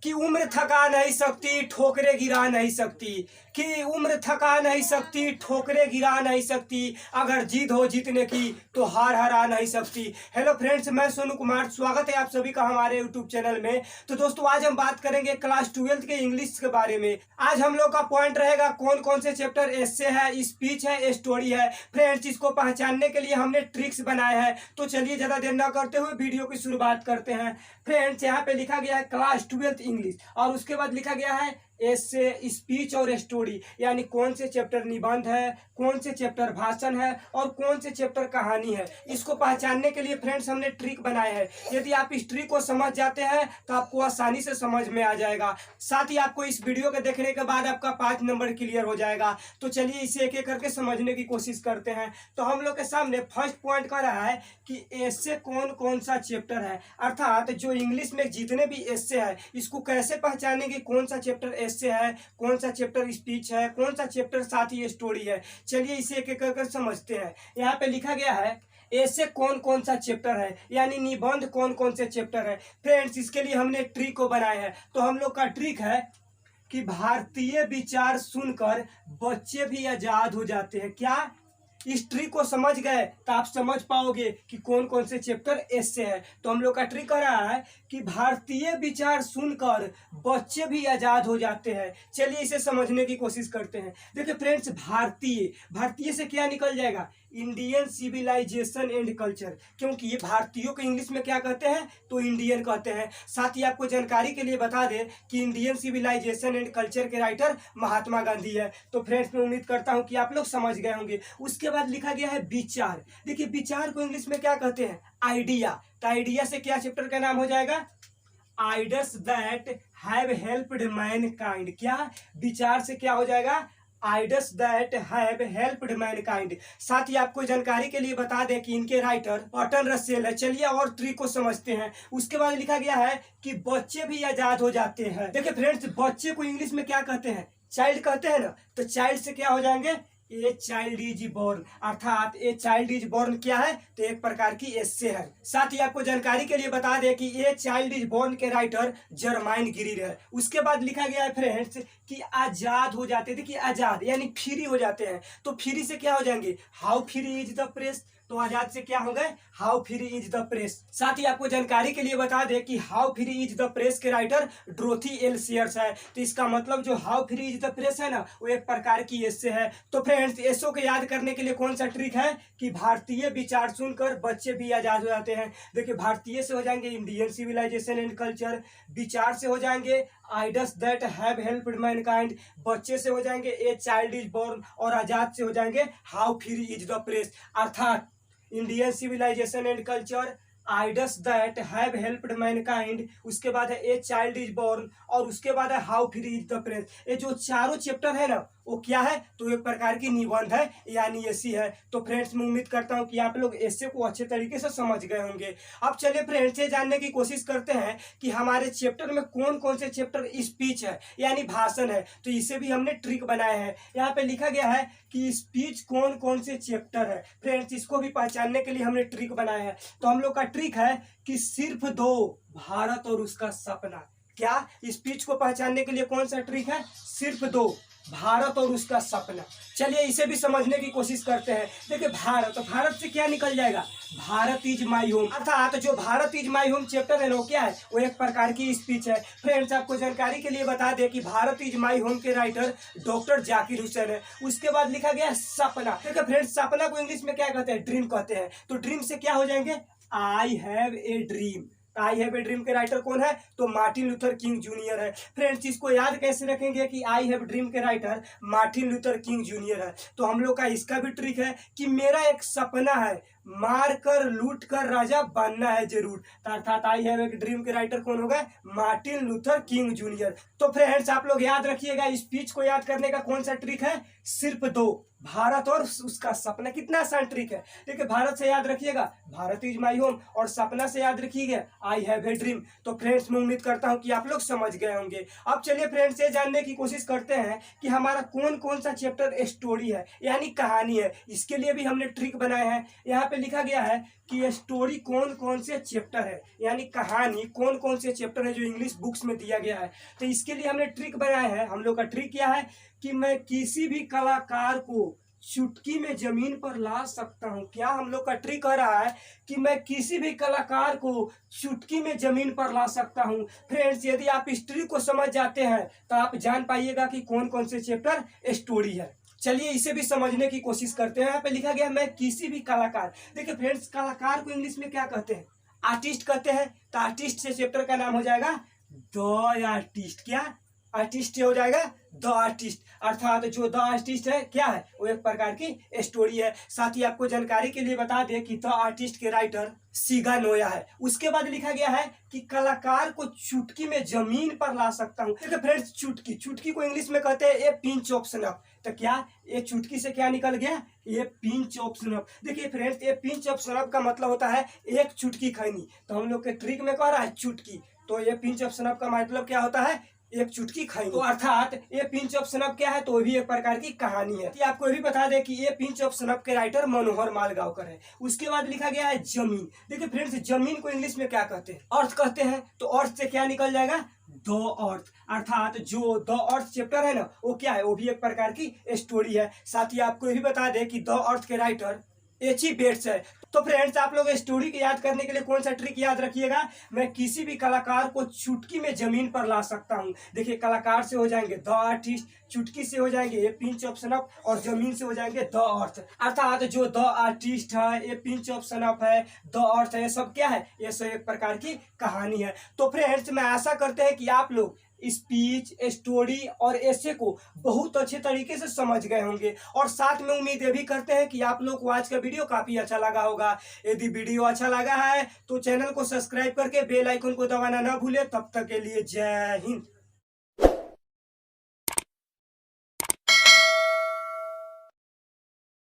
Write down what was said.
कि उम्र थका नहीं सकती ठोकरे गिरा नहीं सकती, कि उम्र थका नहीं सकती ठोकरे गिरा नहीं सकती, अगर जीत हो जीतने की तो हार हरा नहीं सकती। हेलो फ्रेंड्स, मैं सोनू कुमार, स्वागत है आप सभी का हमारे यूट्यूब चैनल में। तो दोस्तों, आज हम बात करेंगे क्लास 12 के इंग्लिश के बारे में। आज हम लोग का पॉइंट रहेगा कौन कौन से चैप्टर एस्से है, स्पीच है, स्टोरी है। फ्रेंड्स, इसको पहचानने के लिए हमने ट्रिक्स बनाए हैं। तो चलिए ज़्यादा देर न करते हुए वीडियो की शुरुआत करते हैं। फ्रेंड्स, यहाँ पे लिखा गया है क्लास 12 इंग्लिश और उसके बाद लिखा गया है एस्से, स्पीच और स्टोरी, यानी कौन से चैप्टर निबंध है, कौन से चैप्टर भाषण है और कौन से चैप्टर कहानी है। इसको पहचानने के लिए फ्रेंड्स हमने ट्रिक बनाए हैं। यदि आप इस ट्रिक को समझ जाते हैं तो आपको आसानी से समझ में आ जाएगा। साथ ही आपको इस वीडियो के देखने के बाद आपका 5 नंबर क्लियर हो जाएगा। तो चलिए इसे एक एक करके समझने की कोशिश करते हैं। तो हम लोग के सामने फर्स्ट पॉइंट कर रहा है कि एस्से कौन कौन सा चैप्टर है, अर्थात जो इंग्लिश में जितने भी एस्से है इसको कैसे पहचानेंगे, कौन सा चैप्टर एस्से है, कौन सा चैप्टर स्पीच है, कौन सा चैप्टर साथ ही स्टोरी है। चलिए इसे एक एक करके समझते हैं। यहाँ पे लिखा गया है ऐसे कौन कौन सा चैप्टर है, यानी निबंध कौन कौन से चैप्टर है। फ्रेंड्स, इसके लिए हमने ट्रिक को बनाया है। तो हम लोग का ट्रिक है कि भारतीय विचार सुनकर बच्चे भी आजाद हो जाते हैं। क्या इस ट्रिक को समझ गए तो आप समझ पाओगे कि कौन कौन से चैप्टर एस्से है। तो हम लोग का ट्रिक कर रहा है कि भारतीय विचार सुनकर बच्चे भी आजाद हो जाते हैं। चलिए इसे समझने की कोशिश करते हैं। देखिए फ्रेंड्स, भारतीय से क्या निकल जाएगा, इंडियन सिविलाइजेशन एंड कल्चर, क्योंकि ये भारतीयों को इंग्लिश में क्या कहते हैं तो इंडियन कहते हैं। साथ ही आपको जानकारी के लिए बता दें कि इंडियन सिविलाइजेशन एंड कल्चर के राइटर महात्मा गांधी है। तो फ्रेंड्स, मैं उम्मीद करता हूं कि आप लोग समझ गए होंगे। उसके बाद लिखा गया है विचार। देखिए विचार को इंग्लिश में क्या कहते हैं, आइडिया। तो आइडिया से क्या चैप्टर का नाम हो जाएगा, ideas that have helped Mankind. क्या विचार से क्या हो जाएगा, ideas that have helped Mankind. साथ ही आपको जानकारी के लिए बता दें कि इनके राइटर बर्टन रसेल है। चलिए और ट्रिक को समझते हैं। उसके बाद लिखा गया है कि बच्चे भी आजाद हो जाते हैं। देखिए फ्रेंड्स, बच्चे को इंग्लिश में क्या कहते हैं, चाइल्ड कहते हैं ना। तो चाइल्ड से क्या हो जाएंगे, ए चाइल्ड इज बोर्न, अर्थात ए चाइल्ड इज बोर्न क्या है तो एक प्रकार की एस्से है। साथ ही आपको जानकारी के लिए बता दें कि ए चाइल्ड इज बोर्न के राइटर जर्माइन ग्रीर है। उसके बाद लिखा गया है फ्रेंड्स कि आजाद हो जाते थे, कि आजाद यानी फ्री हो जाते हैं। तो फ्री से क्या हो जाएंगे, how free is the press. तो आजाद से क्या हो गए, how free is the press. साथ ही आपको जानकारी के लिए बता दें कि how free is the press के राइटर डोरोथी एल सीयर्स है। तो इसका मतलब जो how free is the press है ना, वो एक प्रकार की एस्से है। तो फ्रेंड्स, एस्सों को याद करने के लिए कौन सा ट्रिक है कि भारतीय विचार सुनकर बच्चे भी आजाद हो जाते हैं। देखिए भारतीय से हो जाएंगे इंडियन सिविलाइजेशन एंड कल्चर, विचार से हो जाएंगे ideas that have helped Mankind, बच्चे से हो जाएंगे ए चाइल्ड इज बोर्न और आजाद से हो जाएंगे how free is the press. अर्थात Indian civilisation and culture, ideas that have helped mankind, उसके बाद है ए चाइल्ड इज बोर्न और उसके बाद है how free is the press. ये जो चारों चैप्टर है ना वो क्या है तो एक प्रकार की निबंध है, यानी एस्से है। तो फ्रेंड्स, मैं उम्मीद करता हूं कि आप लोग एस्से को अच्छे तरीके से समझ गए होंगे। अब चलिए फ्रेंड्स, ये जानने की कोशिश करते हैं कि हमारे चैप्टर में कौन कौन से चैप्टर स्पीच है, यानी भाषण है। तो इसे भी हमने ट्रिक बनाए हैं। यहाँ पे लिखा गया है कि स्पीच कौन कौन से चैप्टर है। फ्रेंड्स, इसको भी पहचानने के लिए हमने ट्रिक बनाया है। तो हम लोग का ट्रिक है कि सिर्फ दो, भारत और उसका सपना। क्या स्पीच को पहचानने के लिए कौन सा ट्रिक है, सिर्फ दो, भारत और उसका सपना। चलिए इसे भी समझने की कोशिश करते हैं। देखिए भारत, तो भारत से क्या निकल जाएगा, भारत इज माई होम, अर्थात जो Bharat is my home chapter है ना वो क्या है, वो एक प्रकार की स्पीच है। फ्रेंड्स, आपको जानकारी के लिए बता दें कि भारत इज माई होम के राइटर डॉक्टर जाकिर हुसैन है। उसके बाद लिखा गया है सपना। देखिए फ्रेंड्स, सपना को इंग्लिश में क्या कहते हैं, ड्रीम कहते हैं। तो ड्रीम से क्या हो जाएंगे, I have a dream. I have a dream के राइटर कौन है तो मार्टिन लूथर किंग जूनियर है। फ्रेंड्स, इसको याद कैसे रखेंगे कि आई हैव ड्रीम के writer Martin Luther king junior है। तो हम लोग का इसका भी ट्रिक है कि मेरा एक सपना है, मार कर लूट कर राजा बनना है जरूर। अर्थात आई हैव ए ड्रीम के राइटर कौन हो गए, मार्टिन लूथर किंग जूनियर। तो फ्रेंड्स, आप लोग याद रखिएगा, स्पीच को याद करने का कौन सा ट्रिक है, सिर्फ दो, भारत और उसका सपना। कितना आसान ट्रिक है। देखिए भारत से याद रखिएगा भारत इज माई होम और सपना से याद रखिएगा आई हैव ए ड्रीम। तो फ्रेंड्स, मैं उम्मीद करता हूं कि आप लोग समझ गए होंगे। अब चलिए फ्रेंड्स, ये जानने की कोशिश करते हैं कि हमारा कौन कौन सा चैप्टर स्टोरी है, यानी कहानी है। इसके लिए भी हमने ट्रिक बनाए हैं। यहाँ पे लिखा गया है कि स्टोरी कौन कौन से चैप्टर है, यानी कहानी कौन कौन से चैप्टर है जो इंग्लिश बुक्स में दिया गया है। तो इसके लिए हमने ट्रिक बनाया है। हम लोग का ट्रिक क्या है कि मैं किसी भी कलाकार को चुटकी में जमीन पर ला सकता हूं। क्या हम लोग का ट्रिक कह रहा है कि मैं किसी भी कलाकार को चुटकी में जमीन पर ला सकता हूं। फ्रेंड्स, यदि आप इस ट्रिक को समझ जाते हैं तो आप जान पाइएगा कि कौन कौन से चैप्टर स्टोरी है। चलिए इसे भी समझने की कोशिश करते हैं। यहाँ पे लिखा गया है मैं किसी भी कलाकार। देखिए फ्रेंड्स, कलाकार को इंग्लिश में क्या कहते हैं? आर्टिस्ट कहते हैं। तो आर्टिस्ट से चैप्टर का नाम हो जाएगा द आर्टिस्ट। क्या आर्टिस्ट हो जाएगा? The artist. अर्थात जो द आर्टिस्ट है क्या है? वो एक प्रकार की स्टोरी है। साथ ही आपको जानकारी के लिए बता दें कि द आर्टिस्ट के राइटर सिगा नोया है। उसके बाद लिखा गया है कि कलाकार को चुटकी में जमीन पर ला सकता हूँ। देखिए फ्रेंड्स, चुटकी, चुटकी को इंग्लिश में कहते हैं ए पिंच ऑफ स्नफ। तो क्या ये चुटकी से क्या निकल गया? ये पिंच ऑफ स्नफ। देखिए फ्रेंड्स, ये पिंच ऑफ स्नफ का मतलब होता है एक चुटकी खैनी। तो हम लोग के ट्रिक में कह रहा है चुटकी, तो ये पिंच ऑफ स्नफ का मतलब क्या होता है? एक चुटकी खैनी। तो अर्थात ये पिंच ऑफ स्नफ क्या है? तो भी एक प्रकार की कहानी है। आपको ये भी बता दें कि ये पिंच ऑफ स्नफ के राइटर मनोहर मालगांवकर है। उसके बाद लिखा गया है जमीन। देखिए फ्रेंड्स, जमीन को इंग्लिश में क्या कहते हैं? अर्थ कहते हैं। तो अर्थ से क्या निकल जाएगा? The earth. अर्थात जो द अर्थ चैप्टर है ना, वो क्या है? वो भी एक प्रकार की स्टोरी है। साथ ही आपको ये भी बता दें कि द अर्थ के राइटर एच.ई. बेट्स है। तो फ्रेंड्स, आप लोग स्टोरी को याद करने के लिए कौन सा ट्रिक याद रखिएगा? मैं किसी भी कलाकार को चुटकी में जमीन पर ला सकता हूं। देखिए, कलाकार से हो जाएंगे द आर्टिस्ट, चुटकी से हो जाएंगे ये पिंच ऑफ स्नफ, और जमीन से हो जाएंगे द अर्थ। अर्थात जो द आर्टिस्ट है, ये पिंच ऑफ स्नफ है, द अर्थ है, ये सब क्या है? ये सब एक प्रकार की कहानी है। तो फ्रेंड्स, मैं आशा करते हैं कि आप लोग स्पीच, स्टोरी और ऐसे को बहुत अच्छे तरीके से समझ गए होंगे। और साथ में उम्मीद ये भी करते हैं कि आप लोग को आज का वीडियो काफी अच्छा लगा होगा। यदि वीडियो अच्छा लगा है तो चैनल को सब्सक्राइब करके बेल आइकन को दबाना ना भूले। तब तक के लिए जय हिंद।